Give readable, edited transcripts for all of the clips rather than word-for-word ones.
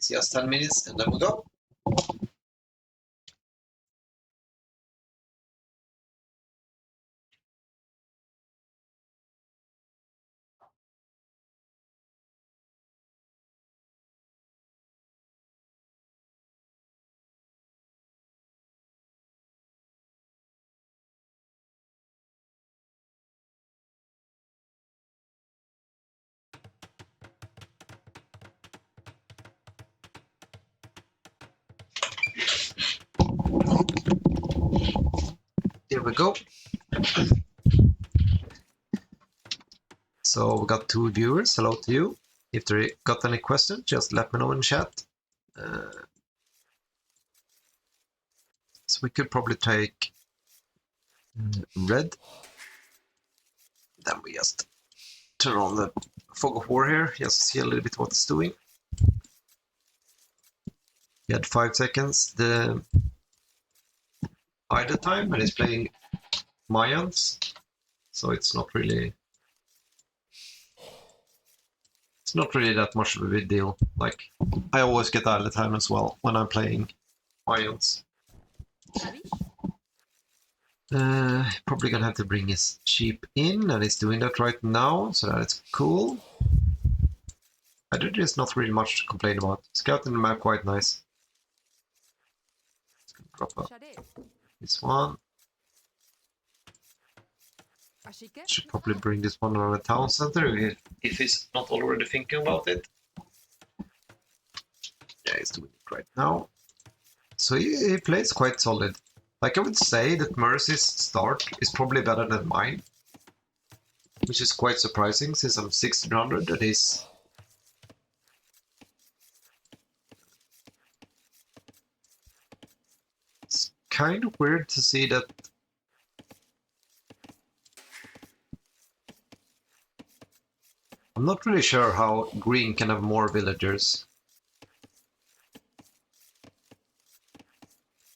It's just 10 minutes and then we go. Here we go. So we got 2 viewers. Hello to you. If they got any questions, just let me know in chat. So we could probably take red. Then we just turn on the fog of war here, just to see a little bit what it's doing. He had 5 seconds. The idle time, and it's playing Mayans, so it's not really that much of a big deal. Like, I always get idle time as well when I'm playing Mayans. Probably gonna have to bring his sheep in, and he's doing that right now, so that's cool. There's not really much to complain about. Scouting the map quite nice. Drop up this one. Should probably bring this one around the town center if he's not already thinking about it. Yeah, he's doing it right now. So he plays quite solid. Like, I would say that Mercy's start is probably better than mine, which is quite surprising since I'm 1600 and he's... It's kind of weird to see that. I'm not really sure how green can have more villagers,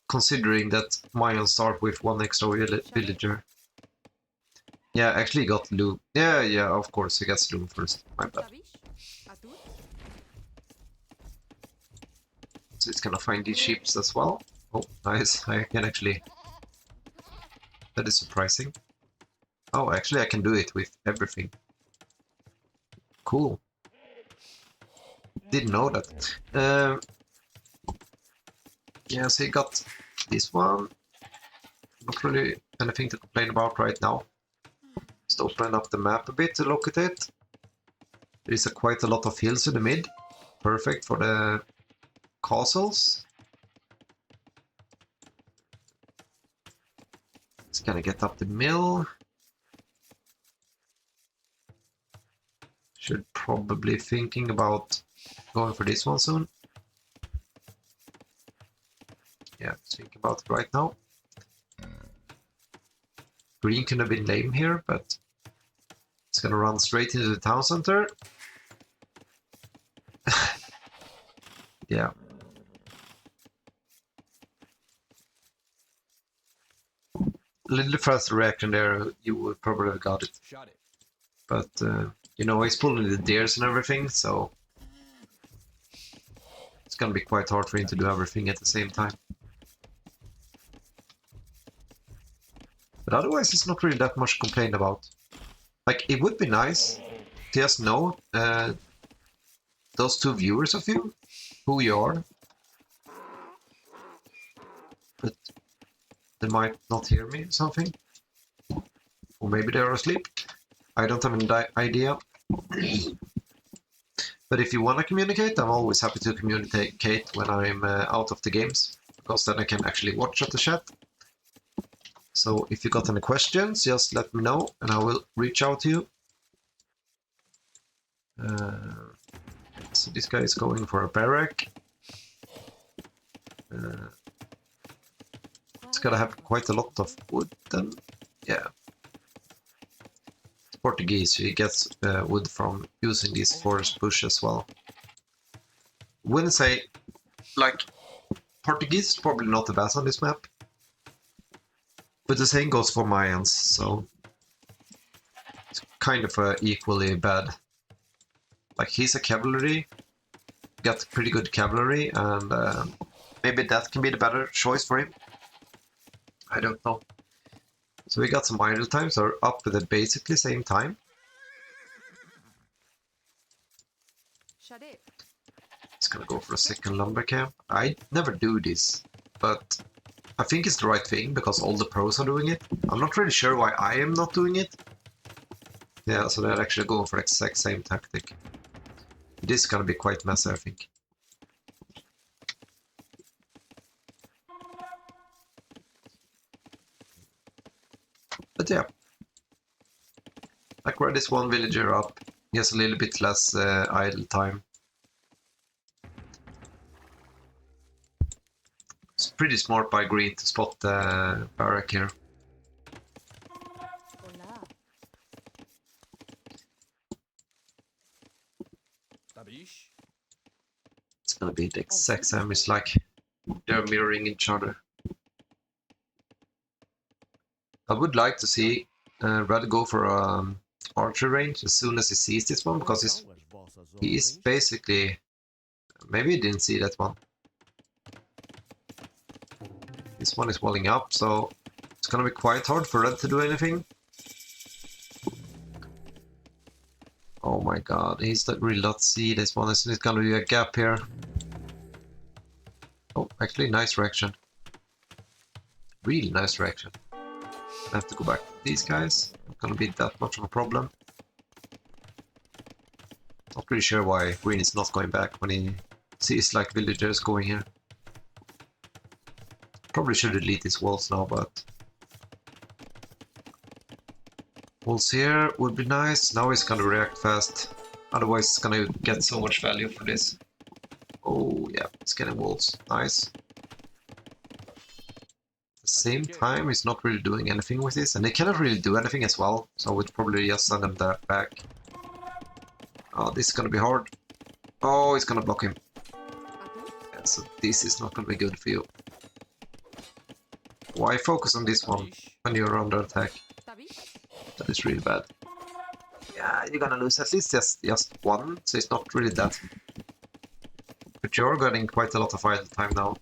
considering that Mayan start with 1 extra villager. Yeah, actually he got Loom. Yeah, of course he gets Loom first. My bad. So it's gonna find these ships as well. Oh, nice. I can actually... That is surprising. Oh, actually I can do it with everything. Cool. Didn't know that. Yeah, so he got this one. Not really anything to complain about right now. Just open up the map a bit to look at it. There is quite a lot of hills in the mid. Perfect for the castles. It's gonna get up the mill. Should probably thinking about going for this one soon. Yeah, think about it right now. Green could have been lame here, but it's gonna run straight into the town center. Yeah. A little faster reaction there, you would probably have got it. But, you know, he's pulling the deers and everything, so it's gonna be quite hard for him to do everything at the same time. But otherwise, it's not really that much to complain about. Like, it would be nice to just know those 2 viewers of you, who you are. But they might not hear me or something. Or maybe they're asleep. I don't have any idea. But if you want to communicate, I'm always happy to communicate when I'm out of the games, because then I can actually watch at the chat. So if you got any questions, just let me know and I will reach out to you. So this guy is going for a barrack. It's gonna have quite a lot of wood then. Yeah. It's Portuguese, so he gets wood from using this forest bush as well. Wouldn't say, like, Portuguese is probably not the best on this map. But the same goes for Mayans, so it's kind of equally bad. Like, he's a cavalry, got pretty good cavalry, and maybe that can be the better choice for him. I don't know. So we got some idle times are up with the basically same time. It's gonna go for a second lumber camp. I never do this, but I think it's the right thing because all the pros are doing it. I'm not really sure why I am not doing it. Yeah, so they're actually going for the exact same tactic. This is gonna be quite messy, I think. But yeah. Like where this one villager up, he has a little bit less idle time. It's pretty smart by Green to spot the barrack here. It's gonna be the exact same, it's like they're mirroring each other. I would like to see Red go for archer range as soon as he sees this one, because he is basically... Maybe he didn't see that one. This one is walling up, so it's gonna be quite hard for Red to do anything. Oh my god, he's really not see this one. It's gonna be a gap here. Oh, actually, nice reaction. Really nice reaction. I have to go back to these guys. Not gonna be that much of a problem. Not really sure why Green is not going back when he sees like villagers going here. Probably should delete these walls now, but walls here would be nice. Now he's gonna react fast. Otherwise, it's gonna get so much value for this. Oh yeah, it's getting walls. Nice. At the same time, he's not really doing anything with this, and they cannot really do anything as well. So I would probably just send them that back. Oh, this is gonna be hard. Oh, it's gonna block him. Yeah, so this is not gonna be good for you. Why focus on this one when you're under attack? That is really bad. Yeah, you're gonna lose at least just one, so it's not really that. But you're getting quite a lot of idle time now.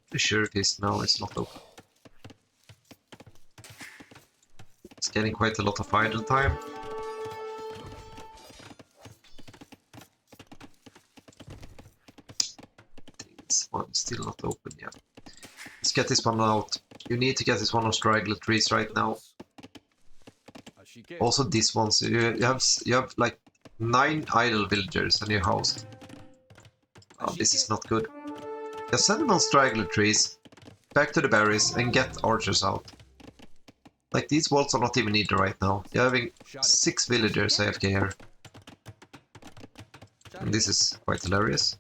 Pretty sure it is. No, it's not open. It's getting quite a lot of idle time. This one is still not open yet. Let's get this one out. You need to get this one on straggler trees right now. Also this one, so you have like 9 idle villagers in your house. Oh, this is not good. Just send them on straggler trees, back to the berries, and get archers out. Like, these walls are not even needed right now. You're having 6 villagers AFK here. And this is quite hilarious.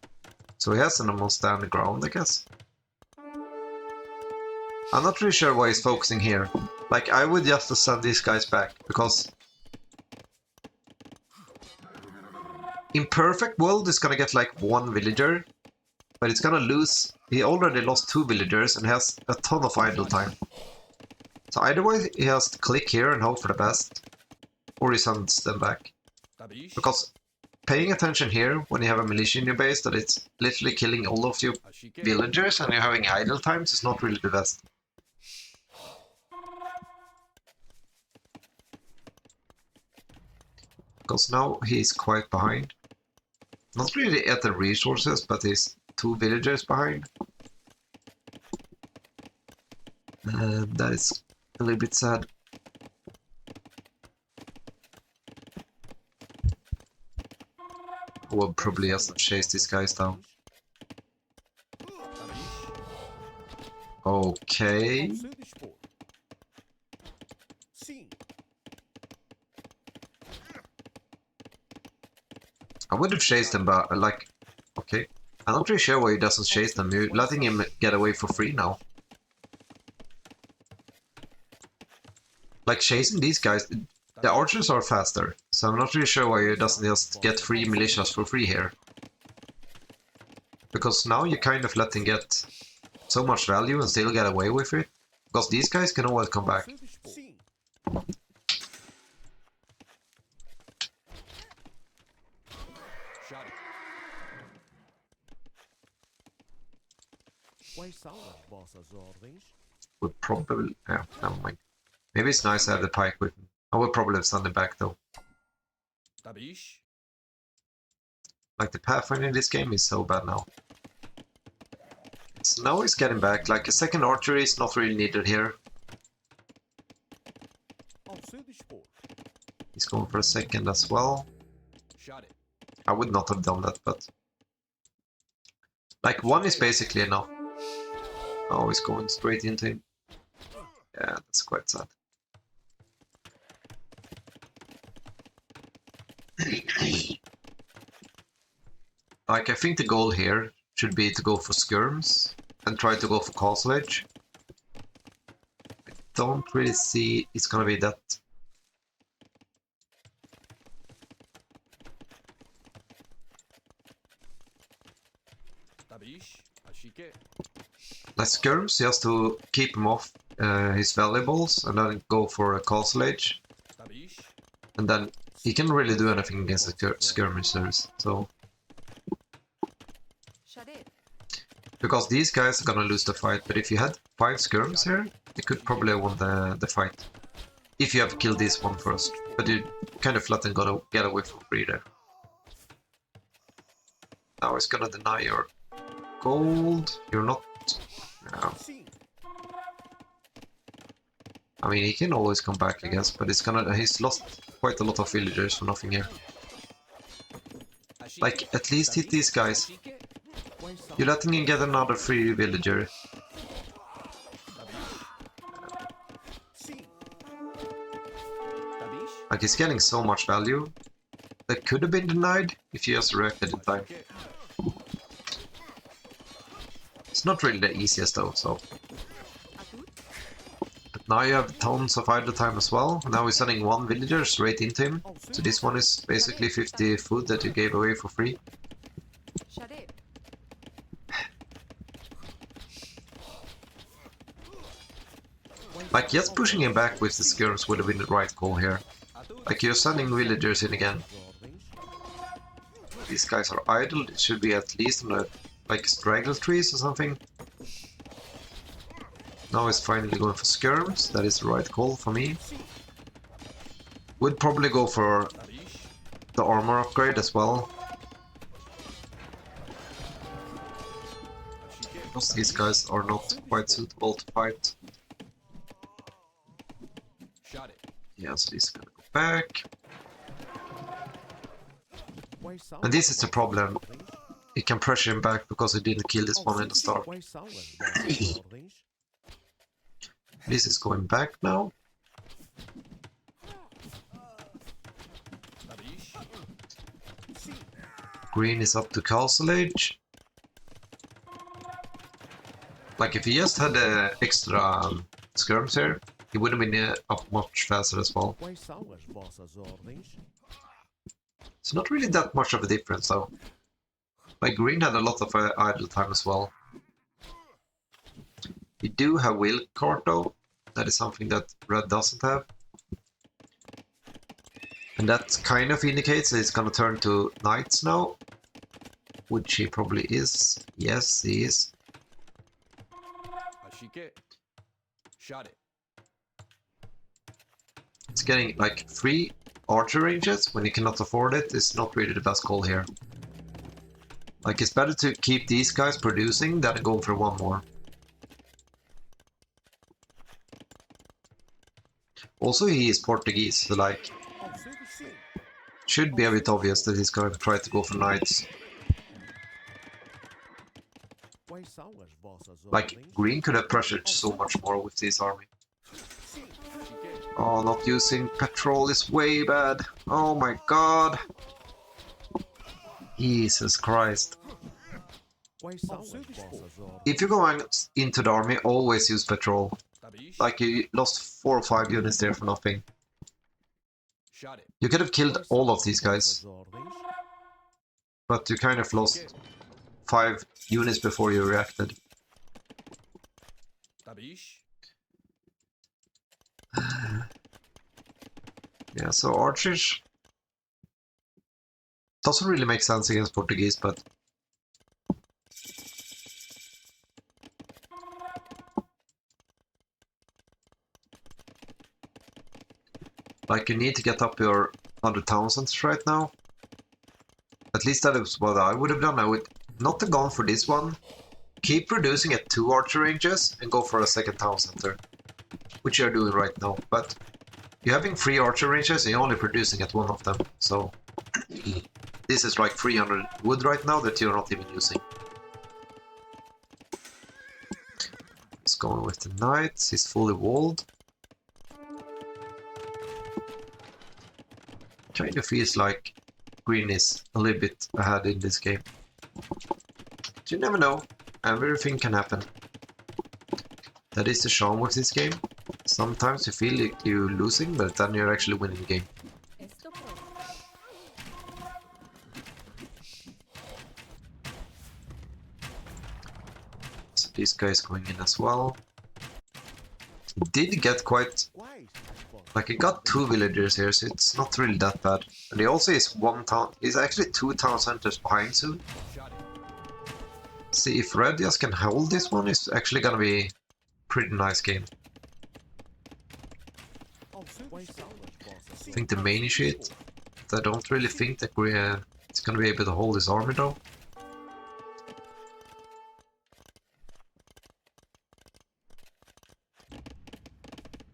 So he has them on stand ground, I guess. I'm not really sure why he's focusing here. Like, I would just send these guys back, because... in perfect world, it's gonna get like 1 villager. But it's gonna lose... He already lost 2 villagers and has a ton of idle time. So either way, he has to click here and hope for the best. Or he sends them back. Because paying attention here, when you have a militia in your base, that it's literally killing all of your villagers and you're having idle times, is not really the best. Because now he's quite behind. Not really at the resources, but he's 2 villagers behind. And that is a little bit sad. I will probably just chase these guys down. Okay. I would have chased them, but like, okay. I'm not really sure why he doesn't chase them. You're letting him get away for free now. Like, chasing these guys, the archers are faster, so I'm not really sure why he doesn't just get free militias for free here. Because now you kind of let him get so much value and still get away with it. Because these guys can always come back. Would probably... Yeah, never mind. Maybe it's nice to have the pike with me. I would probably have sent it back though. Like the pathfinder in this game is so bad now. So now he's getting back. Like a second archery is not really needed here. He's going for a second as well. I would not have done that, but... Like one is basically enough. Oh, he's going straight into him. Yeah, that's quite sad. Like, I think the goal here should be to go for skirms and try to go for castle edge. I don't really see it's gonna be that. Like skirms, just to keep him off his valuables and then go for a castle edge. And then he can really do anything against the skirmishers, so... Because these guys are gonna lose the fight, but if you had 5 skirms here, you could probably have won the fight. If you have killed this one first, but you kind of flat and gotta get away for free there. Now it's gonna deny your gold, you're not... No. I mean, he can always come back, I guess, but he's lost quite a lot of villagers for nothing here. Like, at least hit these guys. You're letting him get another free villager. Like, he's getting so much value. That could have been denied if you just reacted in time. It's not really the easiest though, so... But now you have tons of idle time as well. Now we're sending 1 villager straight into him. So this one is basically 50 food that you gave away for free. Like, just pushing him back with the skirms would have been the right call here. Like, you're sending villagers in again. These guys are idle, it should be at least on a, like, straggle trees or something. Now he's finally going for skirms, that is the right call for me. Would probably go for the armor upgrade as well. Because these guys are not quite suitable to fight. Yeah, so he's gonna go back. And this is the problem. He can pressure him back because he didn't kill this one in the start. This is going back now. Green is up to castle age. Like, if he just had extra skirms here, he would have been up much faster as well. It's not really that much of a difference though. Like, green had a lot of idle time as well. We do have will card though. That is something that red doesn't have. And that kind of indicates that it's gonna turn to knights now. Which he probably is. Yes, he is. It's getting like 3 archer ranges when you cannot afford it. It's not really the best call here. Like, it's better to keep these guys producing than go for 1 more. Also, he is Portuguese, so like... Should be a bit obvious that he's going to try to go for knights. Like, green could have pressured so much more with this army. Oh, not using petrol is way bad. Oh my god. Jesus Christ. If you're going into the army, always use petrol. Like, you lost 4 or 5 units there for nothing. You could have killed all of these guys. But you kind of lost 5 units before you reacted. Yeah, so archers doesn't really make sense against Portuguese, but Like, you need to get up your 100 town centers right now. At least that is what I would have done. I would not have gone for this one. Keep producing at 2 archer ranges and go for a second town center, which you're doing right now. But you're having 3 archer ranges and you're only producing at 1 of them. So this is like 300 wood right now that you're not even using. He's going with the knights. He's fully walled. Kind of feels like green is a little bit ahead in this game. But you never know. Everything can happen. That is the charm with this game. Sometimes you feel like you're losing, but then you're actually winning the game. So this guy is going in as well. Did get quite... Like, he got 2 villagers here, so it's not really that bad. And he also is 1 town... He's actually 2 town centers behind soon. See, if Red just can hold this one, it's actually gonna be a pretty nice game. I think the main shit, I don't really think that it's gonna be able to hold this army though.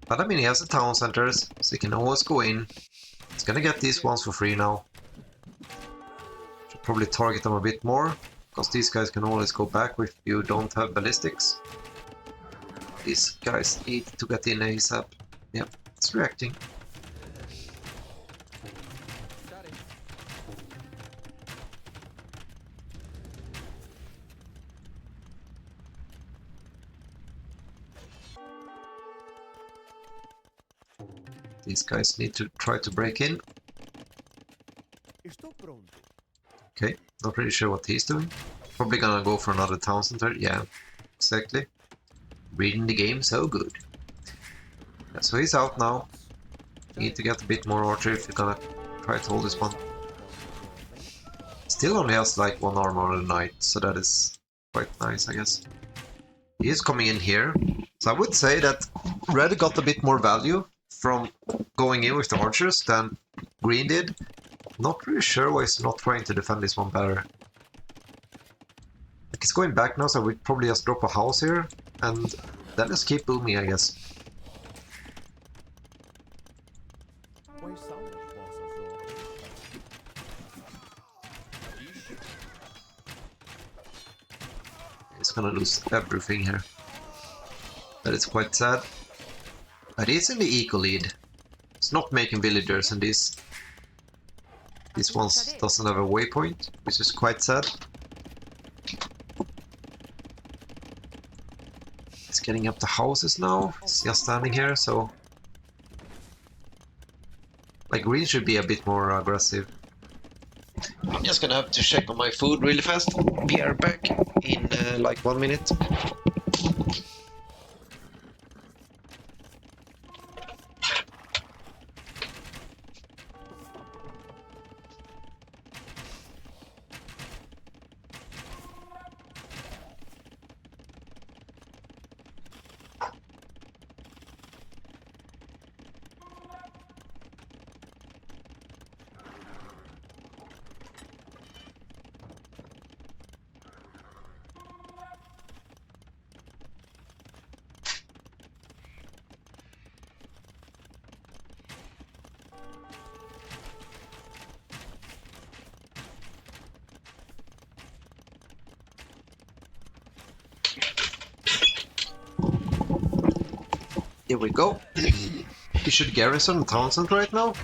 But I mean, he has the town centers, so he can always go in. He's gonna get these ones for free now. Should probably target them a bit more. Because these guys can always go back if you don't have ballistics. These guys need to get in ASAP. Yep, it's reacting. These guys need to try to break in. Okay, not really sure what he's doing. Probably gonna go for another town center. Yeah, exactly. Reading the game so good. Yeah, so he's out now. Need to get a bit more archer if you're gonna try to hold this one. Still only has like 1 armor on the knight, so that is quite nice, I guess. He is coming in here. So I would say that Red got a bit more value from going in with the archers than Green did. Not really sure why he's not trying to defend this one better. Like, he's going back now, so we'd probably just drop a house here, and then just keep booming, I guess. He's gonna lose everything here. That is quite sad. But he's in the eco lead. He's not making villagers in this. This one doesn't have a waypoint, which is quite sad. He's getting up the houses now. He's just standing here, so... Like, green should be a bit more aggressive. I'm just gonna have to check on my food really fast. Be right back in like 1 minute. Here we go. He should garrison Townsend right now.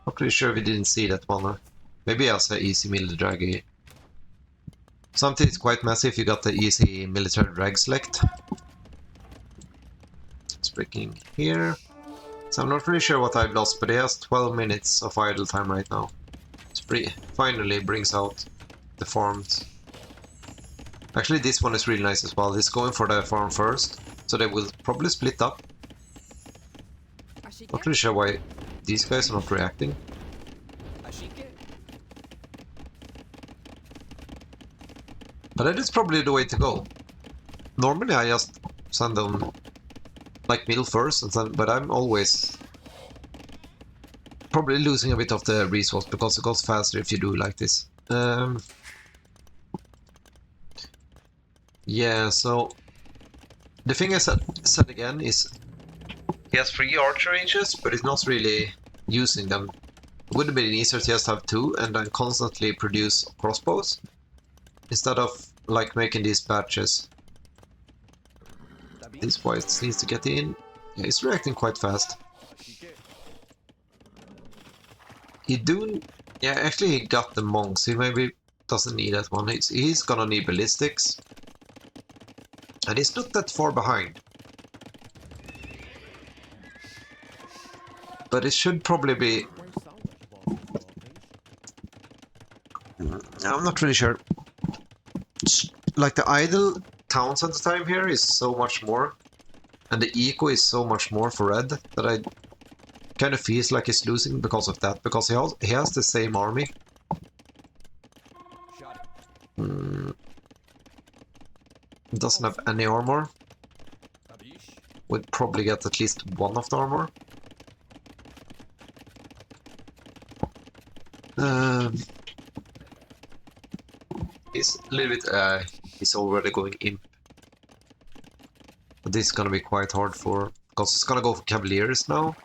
Not really sure if we didn't see that one. Maybe I'll say easy military drag. Something is quite messy if you got the easy military drag select. It's breaking here. So I'm not really sure what I've lost, but he has 12 minutes of idle time right now. It finally brings out the farms. Actually, this one is really nice as well. He's going for the farm first, so they will probably split up. Not really sure why these guys are not reacting. But that is probably the way to go. Normally I just send them like middle first, and then, but I'm always probably losing a bit of the resource because it goes faster if you do like this. Yeah, so the thing I said again is he has 3 archer ranges, but he's not really using them. It would have been easier to just have 2 and then constantly produce crossbows instead of like making these batches. This white needs to get in. Yeah, he's reacting quite fast. Yeah, actually he got the monks. He maybe doesn't need that one. He's gonna need ballistics. And he's not that far behind. But it should probably be... I'm not really sure. Like the idle town center time here is so much more. And the eco is so much more for red that I kind of feels like he's losing because of that. Because he has the same army. Doesn't have any armor. Would probably get at least one of the armor. He's a little bit... he's already going imp. But this is gonna be quite hard for... Because it's gonna go for Cavaliers now.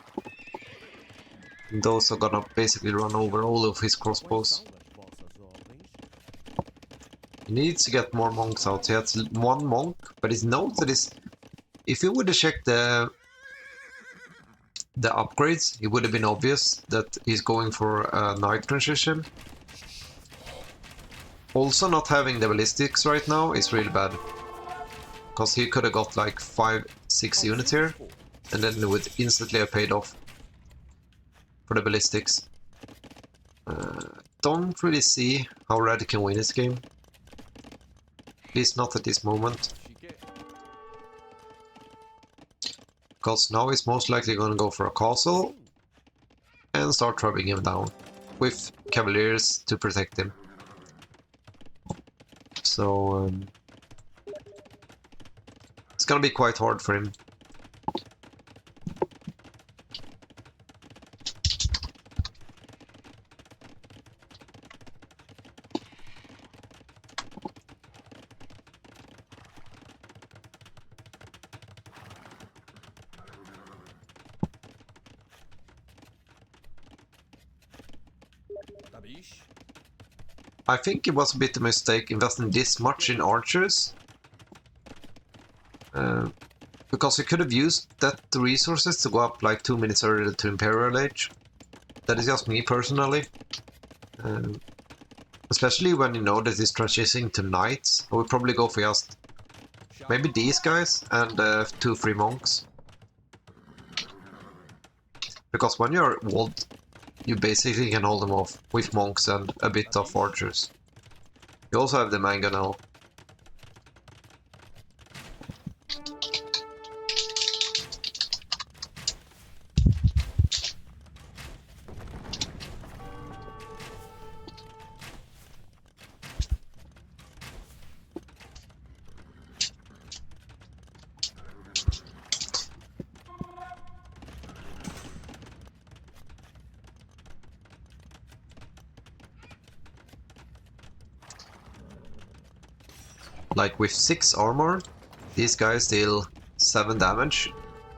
And those are gonna basically run over all of his crossbows. He needs to get more monks out. He has 1 monk, but his note that is... If he would have checked the upgrades, it would have been obvious that he's going for a knight transition. Also, not having the ballistics right now is really bad. Because he could have got like 5-6 units here, and then it would instantly have paid off for the ballistics. Don't really see how red can win this game. At least not at this moment. Because now he's most likely going to go for a castle and start trapping him down with cavaliers to protect him. So it's gonna be quite hard for him. I think it was a bit of a mistake investing this much in archers. Because he could have used that resources to go up like 2 minutes earlier to Imperial Age. That is just me personally. Especially when you know that he's transitioning to knights. I would probably go for just maybe these guys and 2 free monks. Because when you're walled, you basically can hold them off with monks and a bit of archers. You also have the mangonel. Like with 6 armor, these guys deal 7 damage.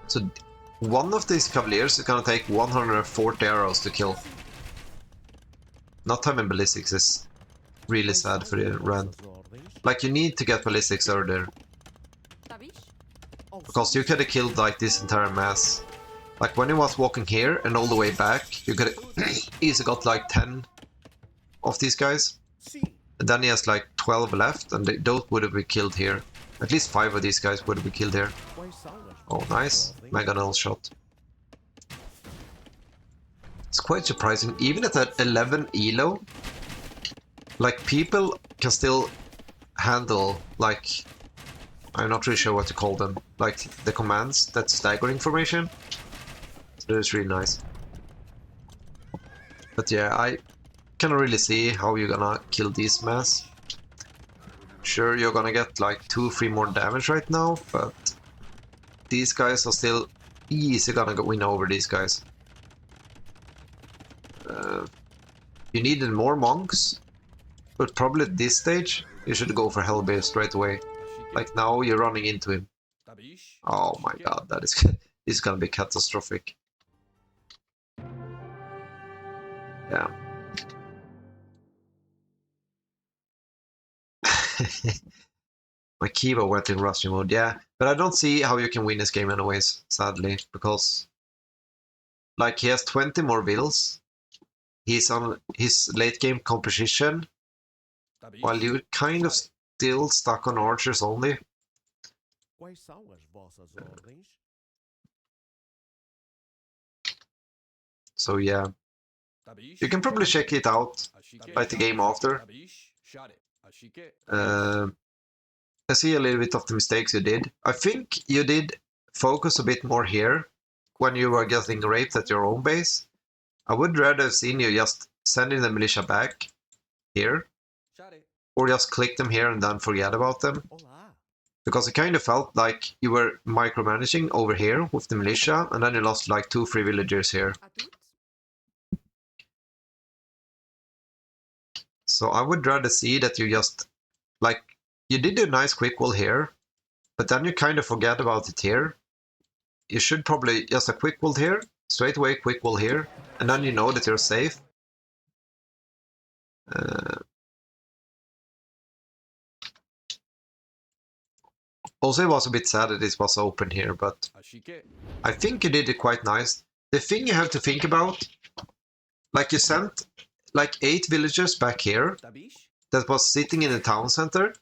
So one of these cavaliers is gonna take 140 arrows to kill. Not having ballistics is really sad for the red. Like you need to get ballistics earlier. Because you could have killed like this entire mass. Like when he was walking here and all the way back, you could have easily got like 10 of these guys. And then he has like 12 left, and those would have been killed here. At least 5 of these guys would have been killed here. Oh, nice. Mangonel shot. It's quite surprising. Even at that 11 ELO, like people can still handle, like, I'm not really sure what to call them, like the commands, that staggering formation. So that's really nice. But yeah, I cannot really see how you're gonna kill these mass. Sure, you're gonna get like 2-3 more damage right now, but these guys are still easy gonna win over these guys. You needed more monks, but probably at this stage, you should go for Hellbear straight away. Like now, you're running into him. Oh my god, that is this is gonna be catastrophic. Yeah. My Kiva went in rushing mode, yeah. But I don't see how you can win this game anyways, sadly, because like he has 20 more vills. He's on his late game composition, while you're kind of still stuck on archers only. So yeah, you can probably check it out, like the game after. I see a little bit of the mistakes you did. I think you did focus a bit more here when you were getting raped at your own base. I would rather have seen you just sending the militia back here, or just click them here and then forget about them. Because it kind of felt like you were micromanaging over here with the militia, and then you lost like 2 free villagers here. So I would rather see that you just, like, you did a nice quick wall here, but then you kind of forget about it here. You should probably just a quick wall here, straight away quick wall here, and then you know that you're safe. Also, it was a bit sad that it was open here, but I think you did it quite nice. The thing you have to think about, like you sent like 8 villagers back here that was sitting in the town center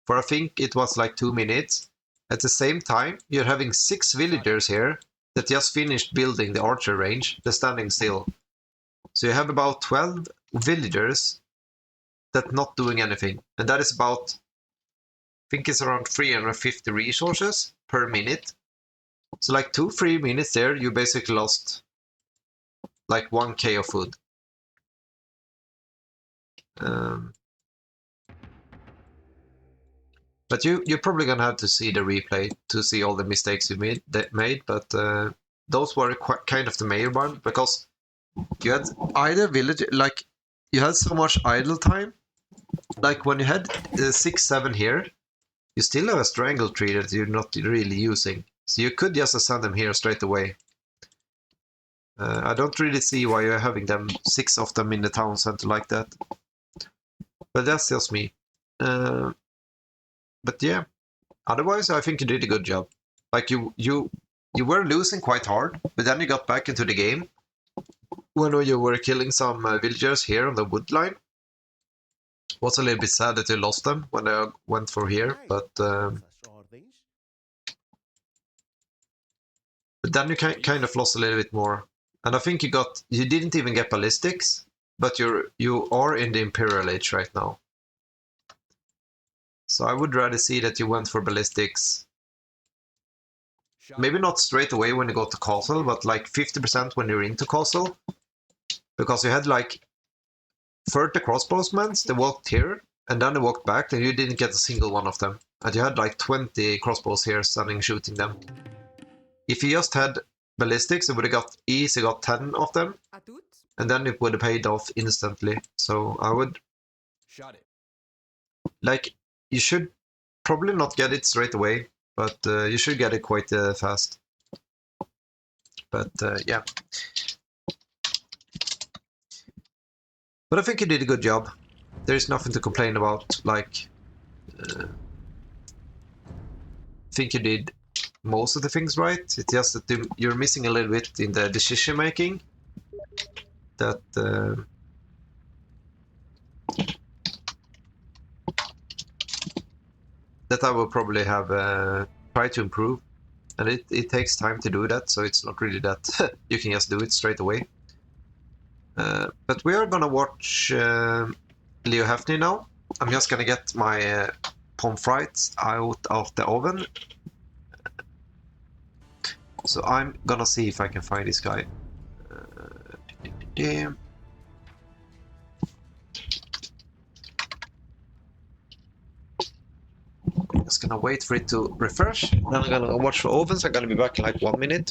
for I think it was like 2 minutes. At the same time, you're having 6 villagers here that just finished building the archer range. They're standing still. So you have about 12 villagers that not doing anything. And that is about, I think it's around 350 resources per minute. So like 2-3 minutes there, you basically lost like 1k of food. But you're probably gonna have to see the replay to see all the mistakes you made. But those were kind of the major one, because you had either village, like you had so much idle time. Like when you had 6-7 here, you still have a strangle tree that you're not really using, so you could just send them here straight away. I don't really see why you're having them 6 of them in the town center like that, but that's just me. But yeah, otherwise I think you did a good job. Like you were losing quite hard, but then you got back into the game when you were killing some villagers here on the wood line. Was a little bit sad that you lost them when they went for here, but then you kind of lost a little bit more. And I think you didn't even get ballistics, but you are in the Imperial Age right now. So I would rather see that you went for ballistics. Maybe not straight away when you go to castle, but like 50% when you're into castle. Because you had like 30 crossbowsmen, they walked here, and then they walked back, and you didn't get a single one of them. And you had like 20 crossbows here standing shooting them. If you just had ballistics, you would have easily got 10 of them, and then it would have paid off instantly. So I would, like, you should probably not get it straight away, but you should get it quite fast. But yeah. But I think you did a good job. There is nothing to complain about. Like, I think you did most of the things right. It's just that you're missing a little bit in the decision making. That that I will probably have tried to improve, and it takes time to do that. So it's not really that you can just do it straight away. But we are gonna watch Leo Hafni now. I'm just gonna get my pommes frites out of the oven. So I'm gonna see if I can find this guy. Just gonna wait for it to refresh. Then I'm gonna watch for ovens. I'm gonna be back in like 1 minute.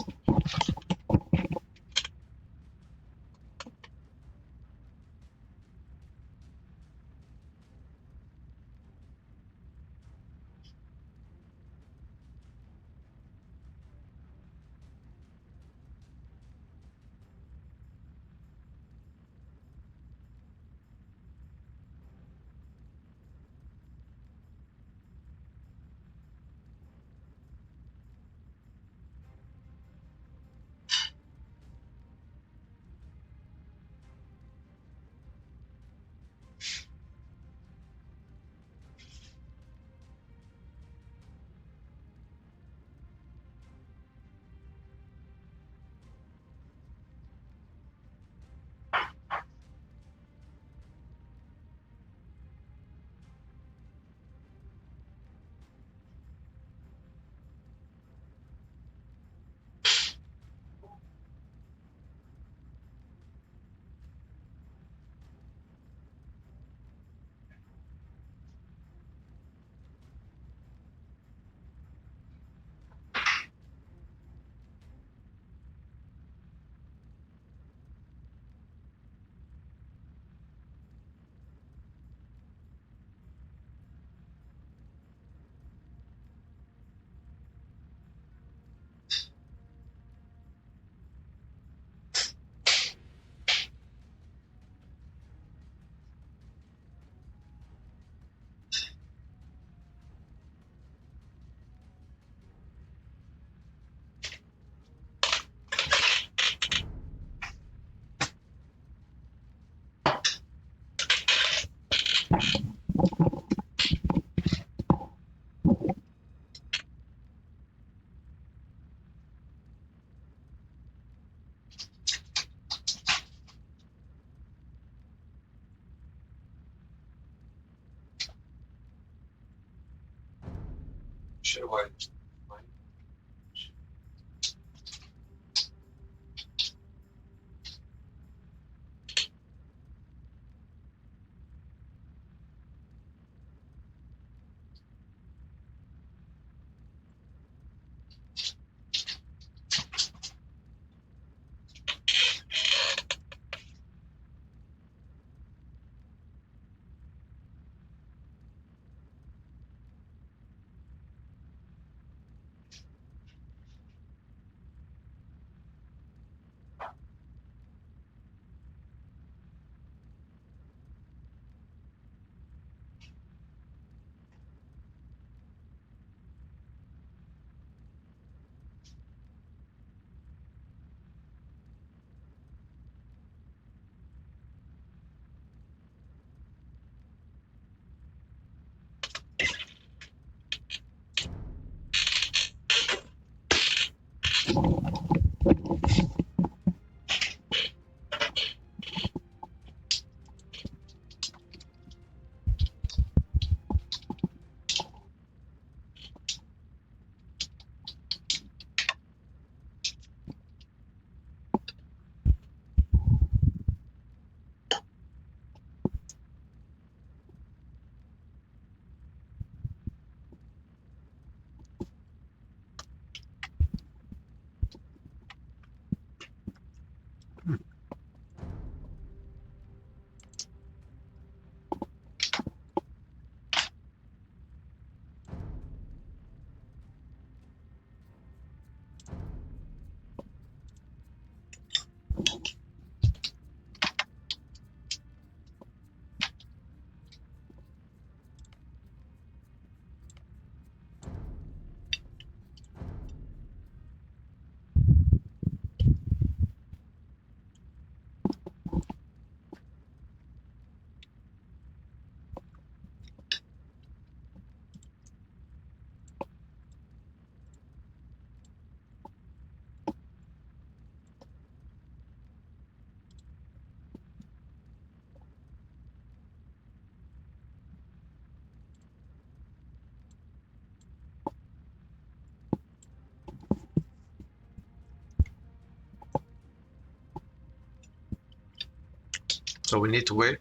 So we need to wait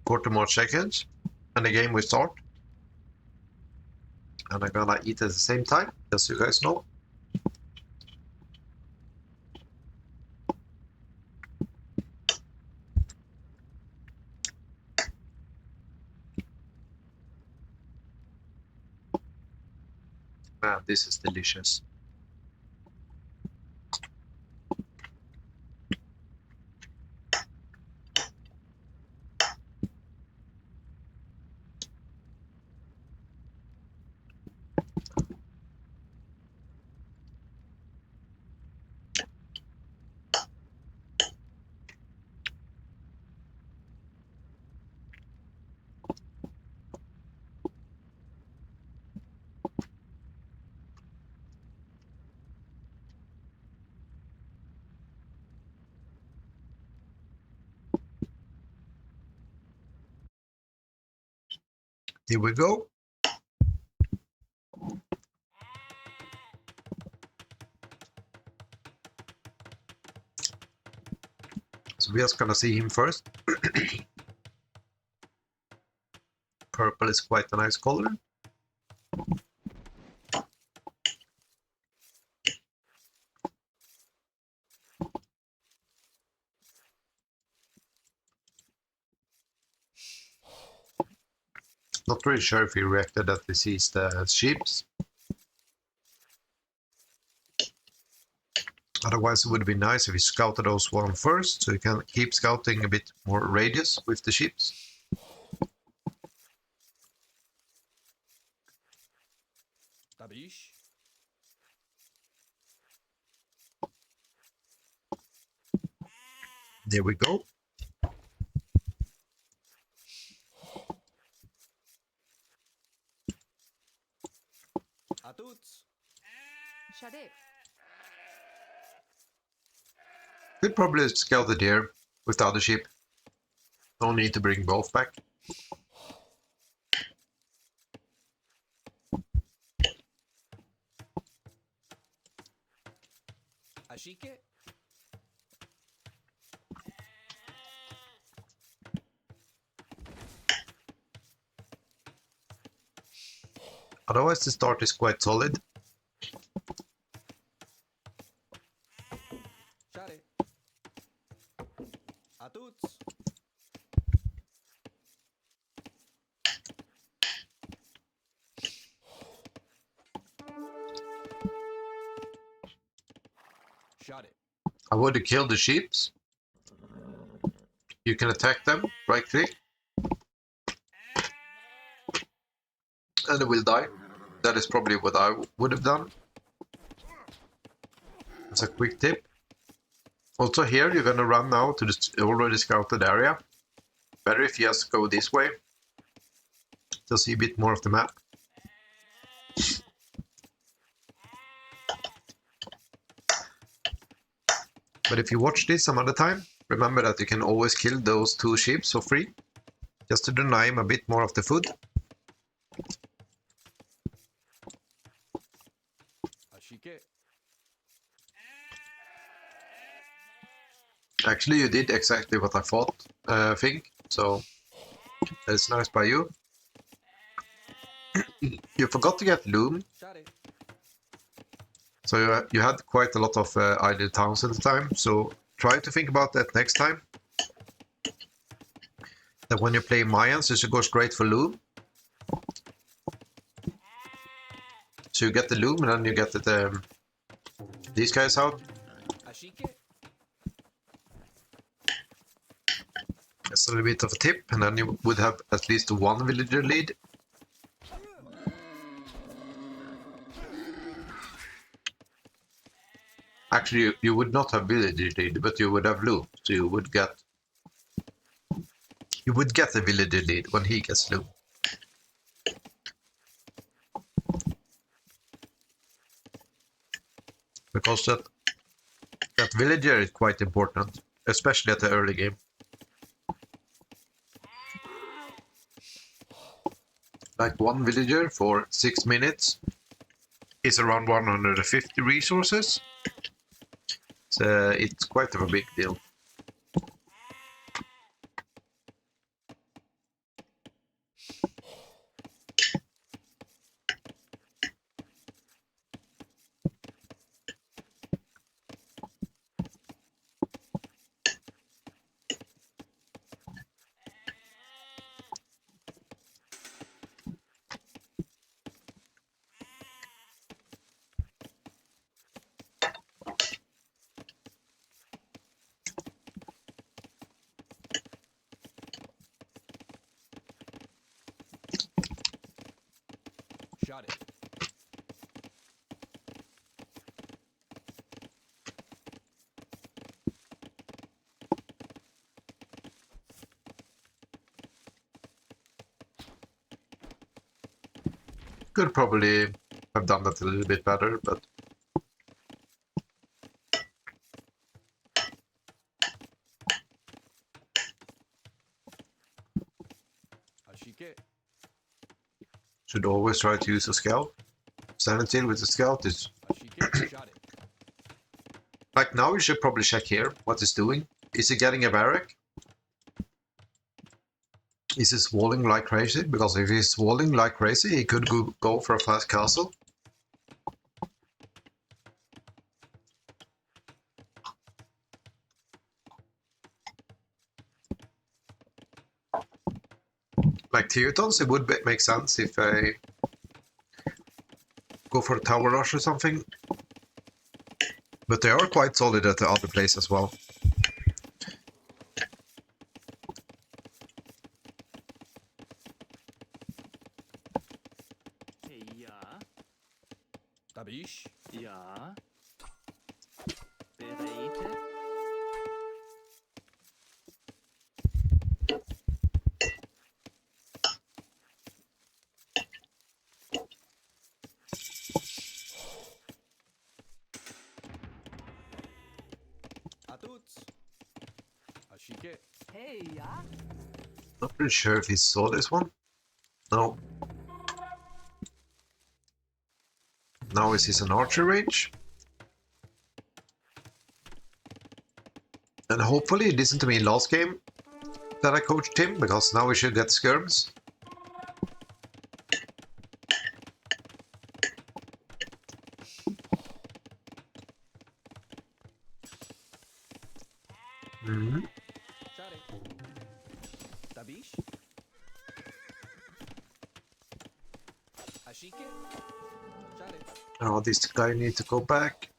40 more seconds and the game will start. And I'm gonna eat at the same time, just so you guys know. Man, this is delicious. Here we go. So we're just gonna see him first. Purple is quite a nice color. Not really sure if he reacted that he sees the sheeps. Otherwise, it would be nice if he scouted those one first, so he can keep scouting a bit more radius with the sheeps. Tabish. There we go. Atuts. Shadif. Could probably scout the deer with the other sheep. No need to bring both back. Ashike. Otherwise, the start is quite solid. Share. A tuts. Share. I would kill the sheep. You can attack them, right click, and they will die. That is probably what I would have done. It's a quick tip. Also here, you're gonna run now to the already scouted area. Better if you just go this way to see a bit more of the map. But if you watch this some other time, remember that you can always kill those 2 sheep for free, just to deny him a bit more of the food. Ashike. Actually, you did exactly what I thought, think, so that's nice by you. You forgot to get loom, Share. so you had quite a lot of idle towns at the time, so try to think about that next time. That when you play Mayans, you should go straight for loom. So you get the loom and then you get these guys out. Ashike. That's a little bit of a tip, and then you would have at least 1 villager lead. Actually, you would not have villager lead, but you would have loot. So you would get a villager lead when he gets loot. Because that villager is quite important, especially at the early game. Like 1 villager for 6 minutes is around 150 resources. So it's quite of a big deal. Share. Could probably have done that a little bit better, but Ashike. should always try to use a scout. Sanity with the scout is Ashike. Share. like now. You should probably check here what it's doing. Is he getting a barrack? Is he walling like crazy? Because if he's walling like crazy, he could go for a fast castle. Like Teutons, it would make sense if I go for a tower rush or something. But they are quite solid at the other place as well. Ja, Tabish. ja. Bereitet. A tuts. Ashike. Hey, ja. Not really sure if he saw this one. No. Now is this an archer range? And hopefully he listened to me last game that I coached him, because now we should get skirms. Mhm. Shot it. Tabish. Ashike. Shot it. Oh, this guy needs to go back.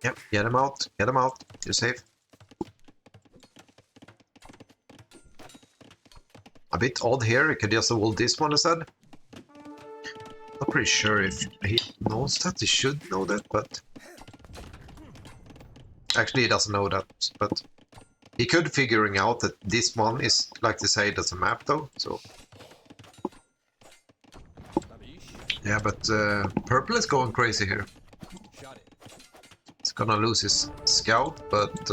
Yep, get him out. Get him out. You're safe. A bit odd here. He could just hold this one instead. Not pretty sure if he knows that. He should know that, but... Actually, he doesn't know that, but... He could figuring out that this one is, like they say, that's a map though, so... Tabish. Yeah, but Purple is going crazy here. Shot it. He's gonna lose his scout, but...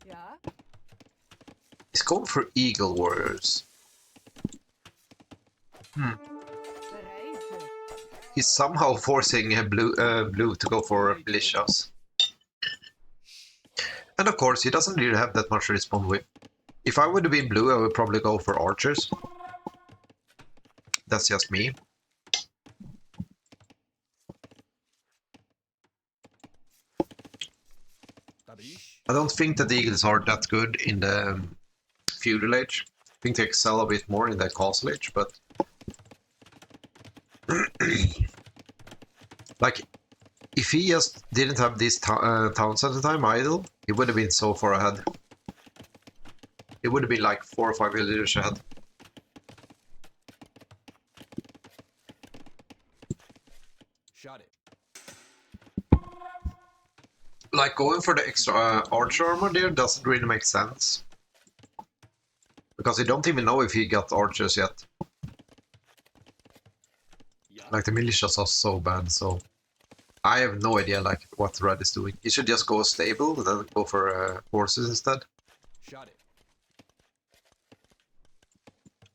Ja. He's going for Eagle Warriors. Bereid. He's somehow forcing blue to go for militias. And of course, he doesn't really have that much to respond with. If I would have been blue, I would probably go for archers. That's just me. Tabish. I don't think that the Eagles are that good in the feudal age. I think they excel a bit more in the castle age, but... like, if he just didn't have these towns at the time idle, he would have been so far ahead. It would have been like 4 or 5 villagers ahead. Shot it. Like, going for the extra archer armor there doesn't really make sense. Because you don't even know if he got archers yet. Like, the militias are so bad, so... I have no idea, like, what Red is doing. He should just go stable and then go for horses instead. Shot it.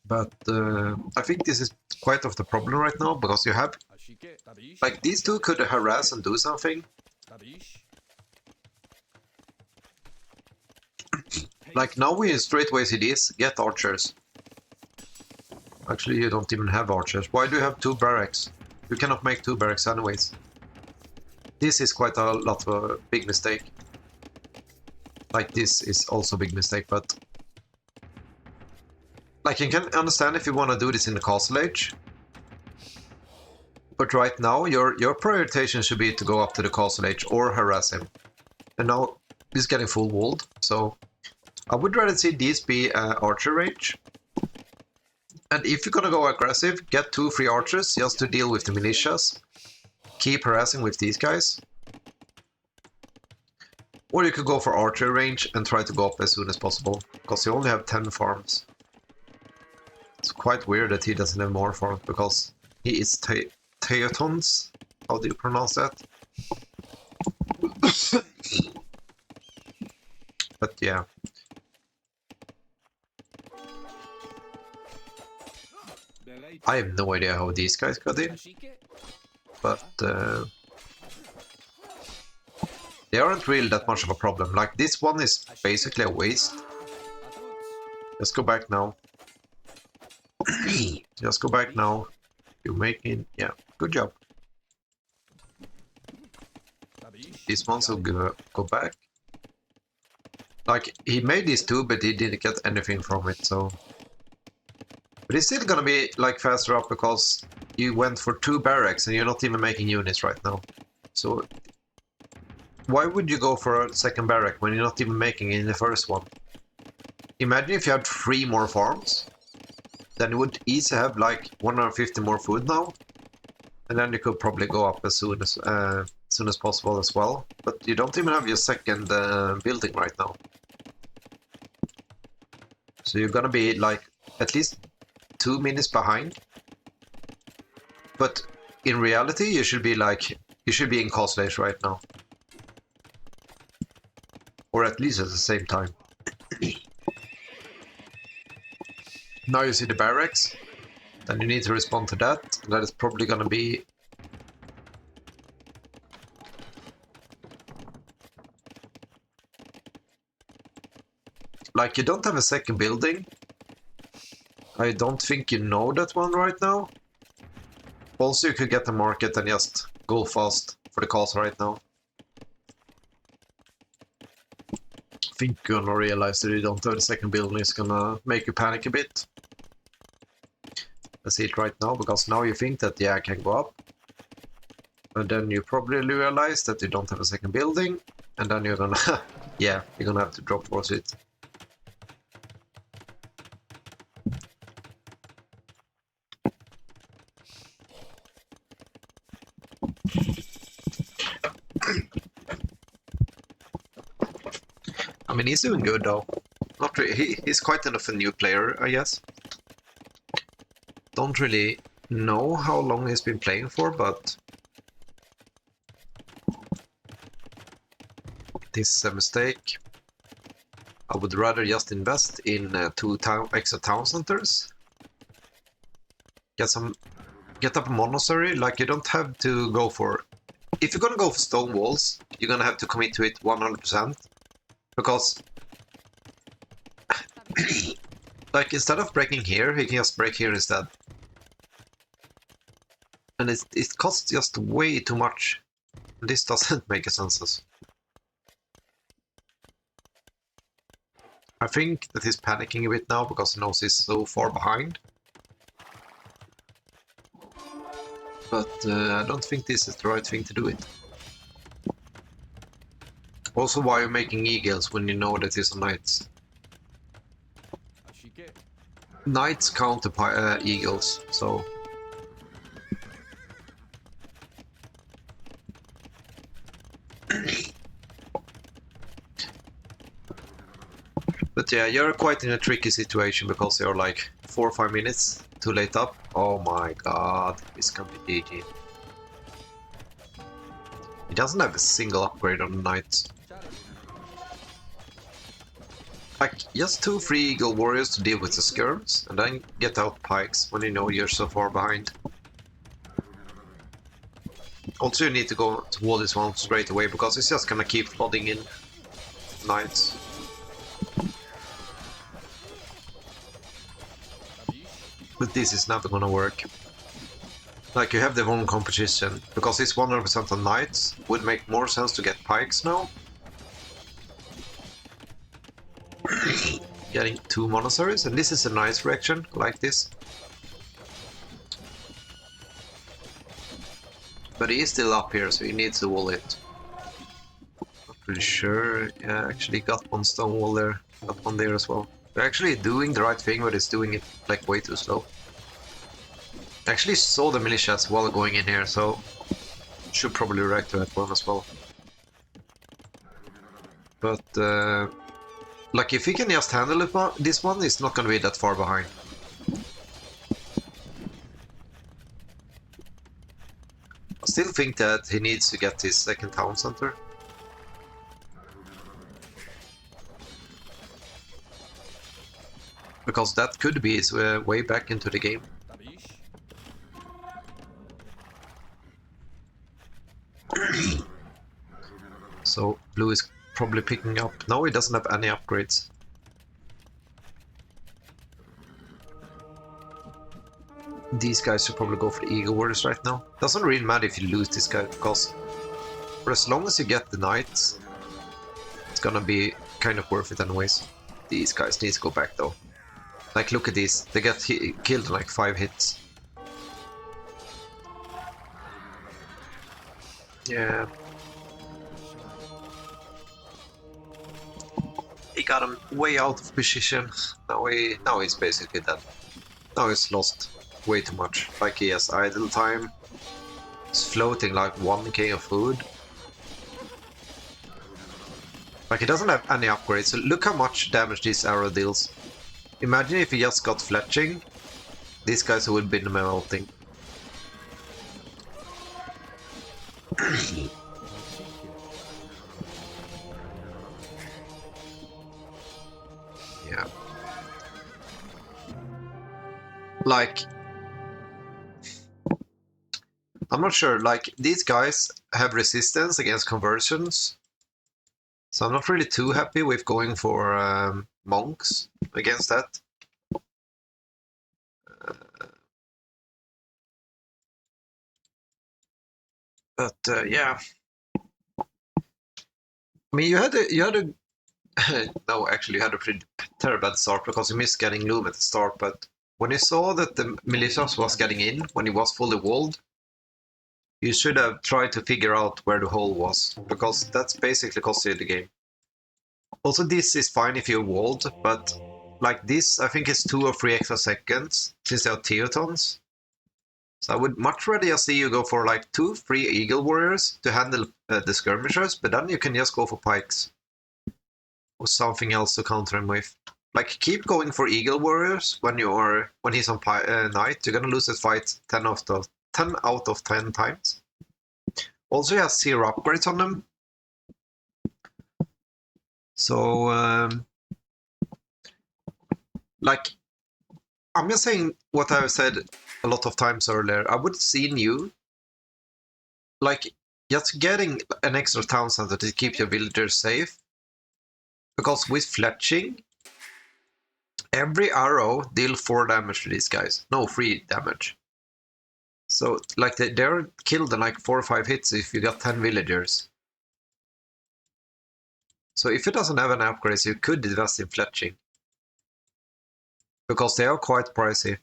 But I think this is quite of the problem right now, because you have... Ashike. Tabish. Like, these two could harass and do something. Tabish. Like, now we straightway see this, get archers. Actually, you don't even have archers. Why do you have 2 barracks? You cannot make 2 barracks anyways. This is quite a lot of a big mistake. Like, this is also a big mistake, but... Like, you can understand if you want to do this in the castle age. But right now, your prioritization should be to go up to the castle age or harass him. And now, he's getting full walled, so... I would rather see these be archer range. And if you're gonna go aggressive, get 2 free archers just to deal with the militias. Keep harassing with these guys. Or you could go for archer range and try to go up as soon as possible, because you only have 10 farms. It's quite weird that he doesn't have more farms, because he is Teotons. How do you pronounce that? But yeah. I have no idea how these guys got in, Ashike. but they aren't really that much of a problem. Like, this one is basically a waste. Atuts. Let's go back now. Just go back now. You're making... yeah, good job. Tabish. These ones will go back. Like, he made these 2, but he didn't get anything from it, so... But it's still gonna be, like, faster up, because you went for 2 barracks and you're not even making units right now. So... why would you go for a second barrack when you're not even making it in the first one? Imagine if you had 3 more farms. Then you would easily have, like, 150 more food now. And then you could probably go up as soon as possible as well. But you don't even have your second building right now. So you're gonna be, like, at least 2 minutes behind. But in reality, you should be, like, you should be in castle age right now. Or at least at the same time. Now you see the barracks. Then you need to respond to that. That is probably gonna be... Like, you don't have a second building. I don't think you know that one right now. Also, you could get the market and just go fast for the cause right now. I think you're gonna realize that you don't have the second building is gonna make you panic a bit. I see it right now, because now you think that, yeah, I can go up. And then you probably realize that you don't have a second building. And then you're gonna, yeah, you're gonna have to drop towards it. I mean, he's doing good though. Not really. He's quite enough a new player, I guess. Don't really know how long he's been playing for, but this is a mistake. I would rather just invest in two extra town centers. Get up a monastery. Like, you don't have to go for... If you're gonna go for stone walls, you're gonna have to commit to it 100%. Because... like, instead of breaking here, he can just break here instead. And it costs just way too much. This doesn't make sense. I think that he's panicking a bit now because he knows he's so far behind. But I don't think this is the right thing to do it. Also, why are you making eagles when you know that these are knights? Ashike. Knights counter eagles, so... But yeah, you're quite in a tricky situation because you're like 4 or 5 minutes too late up. Oh my god, this can be GG. He doesn't have a single upgrade on the knights. Like, just 2 free eagle warriors to deal with the skirms, and then get out pikes when you know you're so far behind. Also, you need to go to wall this one straight away because it's just gonna keep flooding in knights. But this is never gonna work. Like, you have the wrong composition, because it's 100% on knights, would make more sense to get pikes now. Getting 2 monasteries, and this is a nice reaction, like this. But he is still up here, so he needs to wall it. Not really sure. Yeah, actually got one stone wall there, got one there as well. They're actually doing the right thing, but it's doing it like way too slow. I actually saw the militias while going in here, so should probably react to that one as well. But like, if he can just handle it, this one is not gonna be that far behind. I still think that he needs to get his second town center. Because that could be his way back into the game. Tabish. So blue is probably picking up. No, he doesn't have any upgrades. These guys should probably go for the eagle warriors right now. Doesn't really matter if you lose this guy, because for as long as you get the knights, it's gonna be kind of worth it anyways. These guys need to go back though. Like, look at these. They get killed in like 5 hits. Yeah. He got him way out of position. Now he's basically dead. Now he's lost way too much. Like, he has idle time. He's floating like 1k of food. Like, he doesn't have any upgrades, so look how much damage this arrow deals. Imagine if he just got fletching. These guys would be melting. Yeah. like, I'm not sure, like, these guys have resistance against conversions, so I'm not really too happy with going for monks against that. But yeah, I mean, you had a no, actually, you had a pretty terrible start because you missed getting loom at the start. But when you saw that the militias was getting in when it was fully walled, you should have tried to figure out where the hole was, because that's basically cost you the game. Also, this is fine if you're walled, but like this, I think it's 2 or 3 extra seconds since they are Teutons. So I would much rather see you go for like 2, 3 Eagle Warriors to handle the skirmishers, but then you can just go for pikes or something else to counter him with. Like, keep going for Eagle Warriors when he's on Knight. You're gonna lose this fight 10 out of 10 times. Also, he has 0 upgrades on them. So, like, I'm just saying what I've said a lot of times earlier. I would see you, like, just getting an extra town center to keep your villagers safe. Because with fletching, every arrow deals 4 damage to these guys. No, 3 damage. So, like, they're killed in like 4 or 5 hits if you got 10 villagers. So if it doesn't have any upgrades, you could invest in fletching. Because they are quite pricey.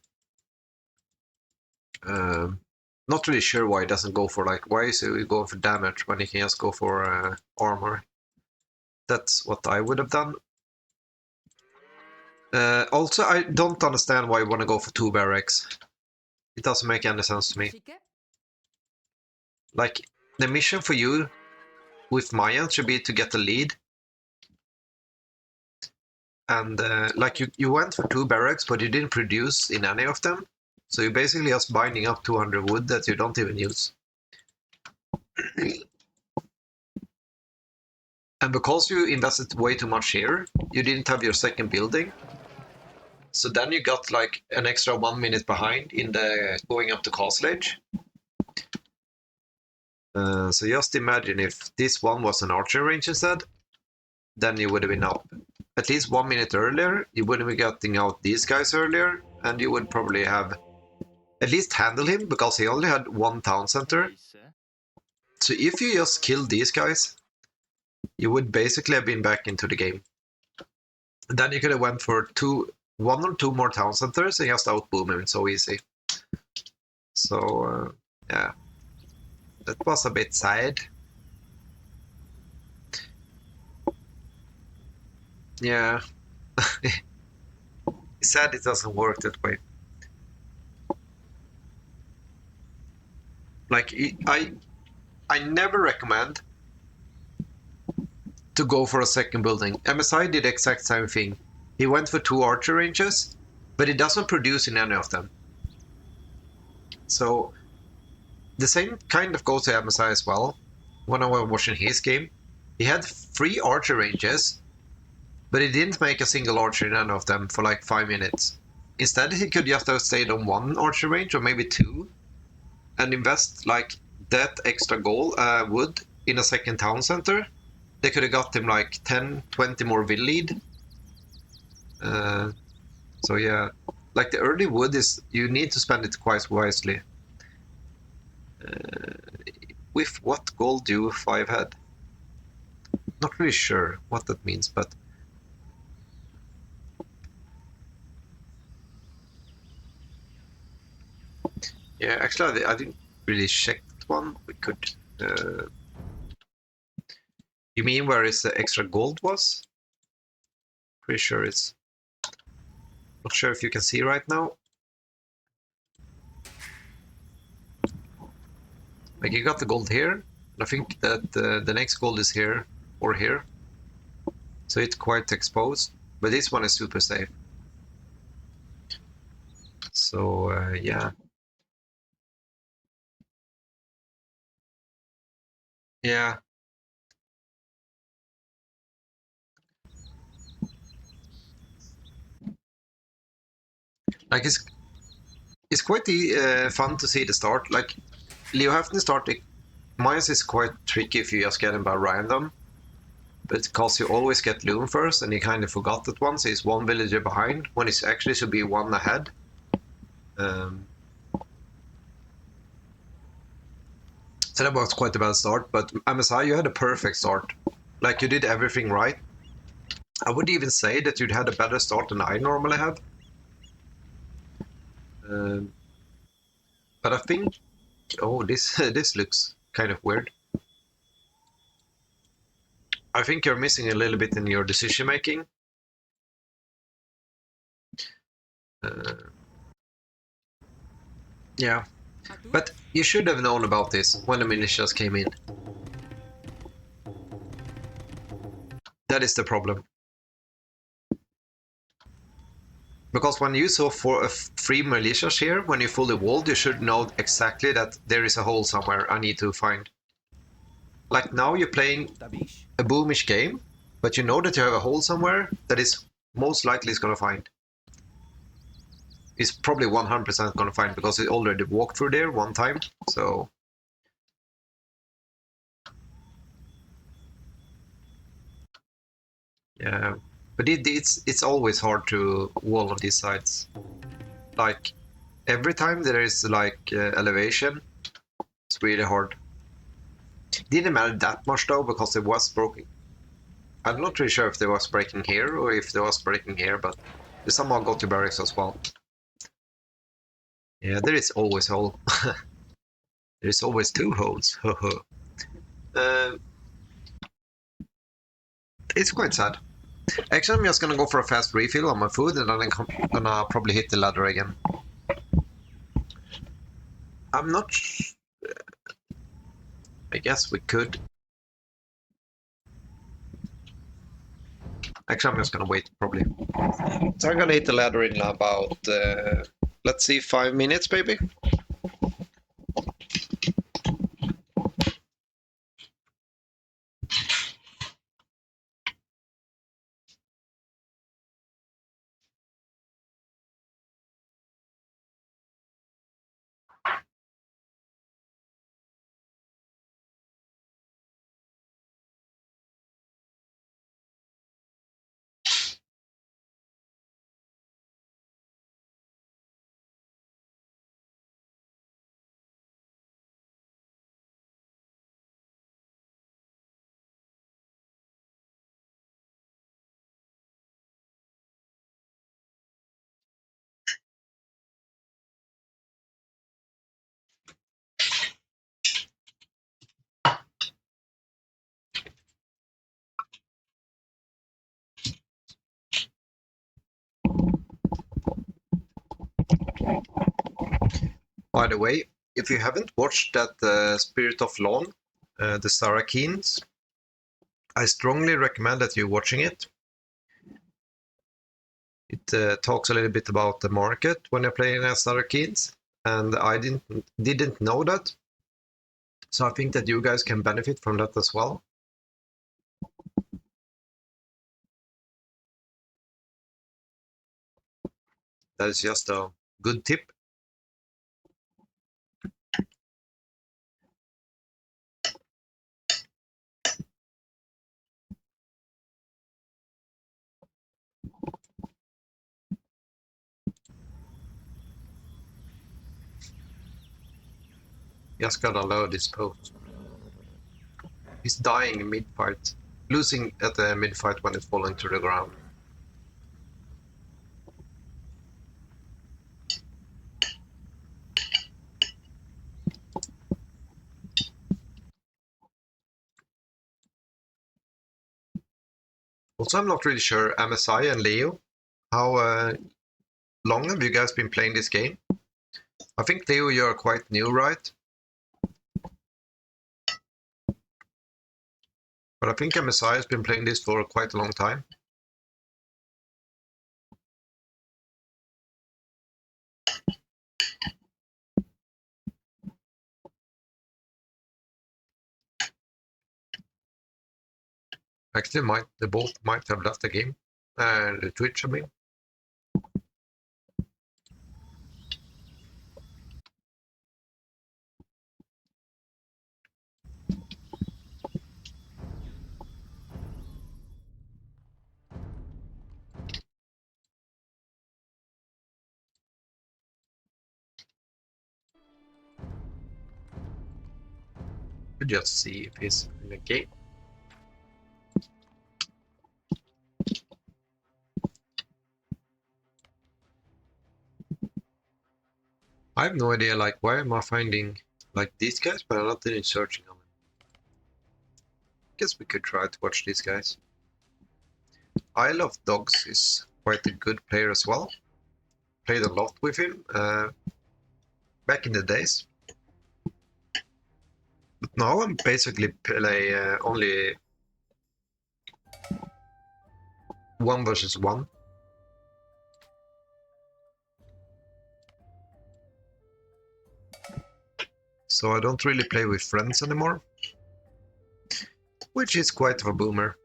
Not really sure why it doesn't go for, like, why is it going for damage when you can just go for armor? That's what I would have done. Also, I don't understand why you want to go for 2 barracks. It doesn't make any sense to me. Chique. Like, the mission for you with Mayan should be to get the lead. And like, you went for 2 barracks, but you didn't produce in any of them. So you're basically just binding up 200 wood that you don't even use. And because you invested way too much here, you didn't have your second building. So then you got like an extra 1 minute behind in the going up to Castle Age. So just imagine if this one was an archer range instead, then you would have been up at least 1 minute earlier. You would have been getting out these guys earlier, and you would probably have at least handle him because he only had 1 town center. So if you just killed these guys, you would basically have been back into the game. Then you could have went for 1 or 2 more town centers and just outboom him. It's so easy. So yeah, that was a bit sad. Yeah, sad it doesn't work that way. Like, I never recommend to go for a second building. MSI did the exact same thing. He went for 2 archer ranges, but he doesn't produce in any of them. So the same kind of goes to MSI as well. When I was watching his game, he had 3 archer ranges, but he didn't make a single archer in any of them for like 5 minutes. Instead, he could just have stayed on 1 archer range or maybe 2 and invest like that extra wood in a second town center. They could have got him like 10, 20 more will lead. So yeah, like the early wood is, you need to spend it quite wisely. With what gold do 5 had? Not really sure what that means, but yeah, actually I didn't really check that one. We could. You mean where is the extra gold was? Pretty sure it's. Not sure if you can see right now. Like, you got the gold here, and I think that the next gold is here or here. So it's quite exposed, but this one is super safe. So yeah. Yeah. Like, It's quite fun to see the start. Like, Leo Hefner start, mines is quite tricky if you just get him by random. But because you always get Loom first, and he kind of forgot that once he's one villager behind, when he's actually should be one ahead. So that was quite a bad start, but MSI, you had a perfect start. Like, you did everything right. I would even say that you'd had a better start than I normally have. But I think... Oh, this this looks kind of weird. I think you're missing a little bit in your decision making. Yeah, but you should have known about this when the militias came in. That is the problem. Because when you saw three militias here, when you fully walled, you should know exactly that there is a hole somewhere I need to find. Like now you're playing Tabish. a boomish game, but you know that you have a hole somewhere that is most likely is going to find. It's probably 100% going to find because it already walked through there one time, so... Yeah, but it's always hard to wall on these sides. Like, every time there is like elevation, it's really hard. Didn't matter that much though, because it was broken. I'm not really sure if there was breaking here or if there was breaking here, but they somehow got to barracks as well. Yeah, there is always a hole. There is always two holes. It's quite sad. Actually, I'm just gonna go for a fast refill on my food, and then I'm gonna probably hit the ladder again. I'm not... I guess we could. Actually, I'm just gonna wait, probably. So I'm gonna hit the ladder in about, let's see, 5 minutes, maybe? By the way, if you haven't watched that Spirit of Lawn, the Sarah Keens, I strongly recommend that you're watching it. It talks a little bit about the market when you're playing as Sarah Keens, and I didn't know that. So I think that you guys can benefit from that as well. That is just a good tip. Just gotta load this post. He's dying in mid-fight. Losing at the mid-fight when it's falling to the ground. Also, I'm not really sure, MSI and Leo, how long have you guys been playing this game? I think, Leo, you're quite new, right? But I think MSI has been playing this for quite a long time. Actually, they both might have left the game. The Twitch, I mean. Just see if he's in the game. I have no idea, like, why am I finding, like, these guys, but I'm not doing searching on them. Guess we could try to watch these guys. I Love Dogs is quite a good player as well. Played a lot with him back in the days. But now I'm basically play only 1 versus 1. So I don't really play with friends anymore. Which is quite of a boomer.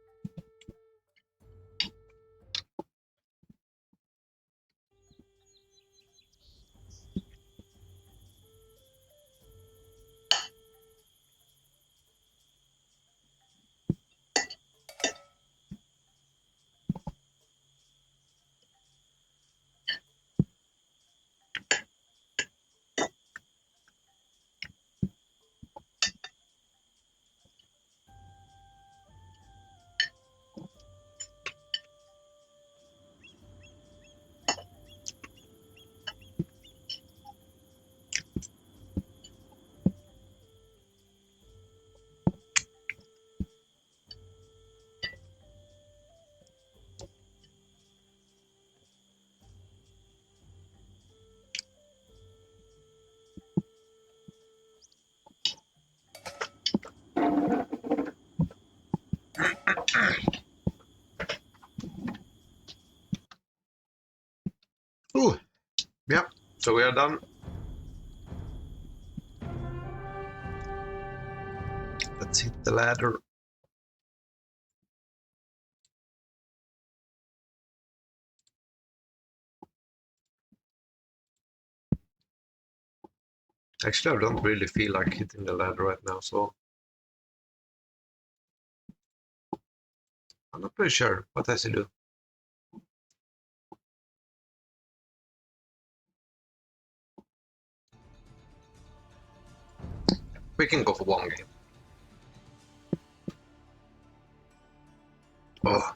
Ooh, yeah, so we are done. Let's hit the ladder. Actually, I don't really feel like hitting the ladder right now, so I'm not pretty sure. What does he do? We can go for one game. Oh,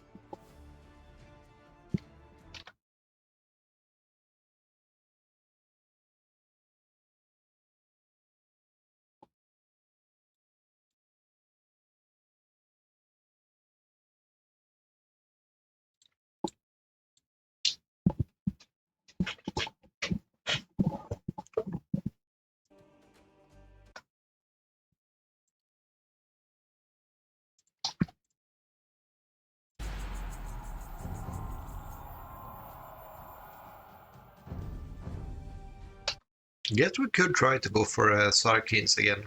guess we could try to go for Sarkins again.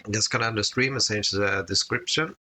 I'm just gonna end the stream and change the description.